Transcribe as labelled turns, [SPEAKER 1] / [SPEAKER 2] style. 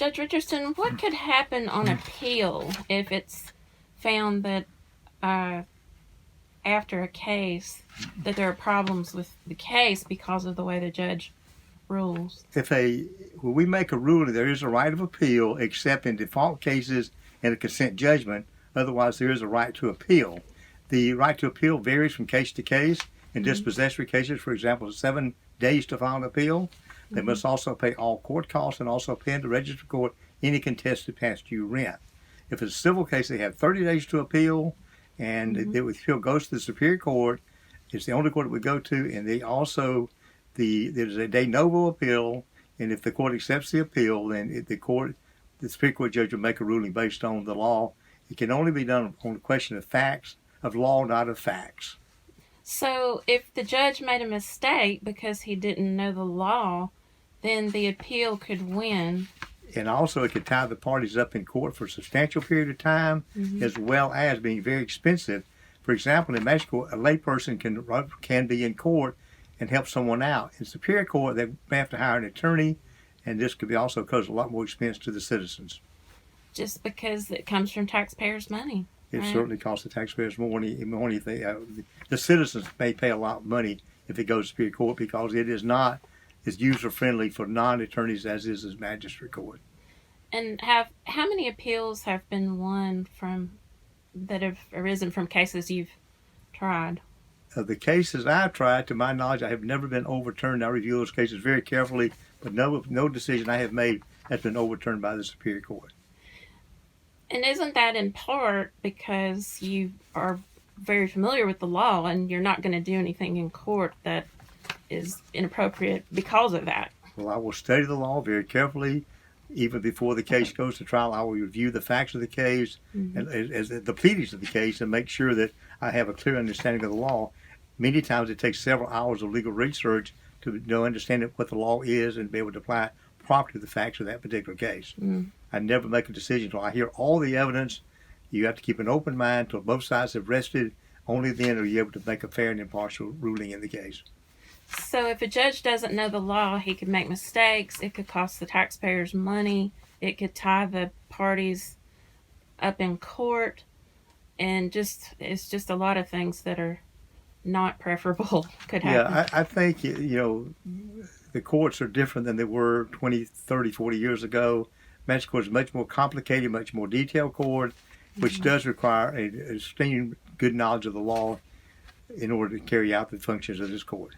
[SPEAKER 1] Judge Richardson, what could happen on appeal if it's found that after a case that there are problems with the case because of the way the judge rules?
[SPEAKER 2] When we make a ruling, there is a right of appeal, except in default cases and a consent judgment. Otherwise, there is a right to appeal. The right to appeal varies from case to case. In dispossessory cases, for example, 7 days to file an appeal. They must also pay all court costs and also pay in the register court any contested past due rent. If it's a civil case, they have 30 days to appeal, and the appeal goes to the Superior Court. It's the only court it would go to, and they also, there's a de novo appeal, and if the court accepts the appeal, then the Superior Court judge will make a ruling based on the law. It can only be done on the question of facts, of law, not of facts.
[SPEAKER 1] So if the judge made a mistake because he didn't know the law, then the appeal could win.
[SPEAKER 2] And also it could tie the parties up in court for a substantial period of time, as well as being very expensive. For example, in magistrate court, a layperson can be in court and help someone out. In Superior Court, they may have to hire an attorney, and this could also cause a lot more expense to the citizens.
[SPEAKER 1] Just because it comes from taxpayers' money.
[SPEAKER 2] It certainly costs the taxpayers more money if the citizens may pay a lot of money if it goes to Superior Court, because it is not as user-friendly for non-attorneys as is as magistrate court.
[SPEAKER 1] And how many appeals have been won that have arisen from cases you've tried?
[SPEAKER 2] The cases I've tried, to my knowledge, I have never been overturned. I review those cases very carefully, but no decision I have made has been overturned by the Superior Court.
[SPEAKER 1] And isn't that in part because you are very familiar with the law and you're not going to do anything in court that is inappropriate because of that?
[SPEAKER 2] Well, I will study the law very carefully. Even before the case goes to trial, I will review the facts of the case and as the pleadings of the case and make sure that I have a clear understanding of the law. Many times it takes several hours of legal research to understand what the law is and be able to apply it properly to the facts of that particular case. I never make a decision until I hear all the evidence. You have to keep an open mind until both sides have rested. Only then are you able to make a fair and impartial ruling in the case.
[SPEAKER 1] So if a judge doesn't know the law, he could make mistakes. It could cost the taxpayers money. It could tie the parties up in court. And it's just a lot of things that are not preferable could happen.
[SPEAKER 2] Yeah, I think, the courts are different than they were 20, 30, 40 years ago. Magistrate court is much more complicated, much more detailed court, which does require an extreme good knowledge of the law in order to carry out the functions of this court.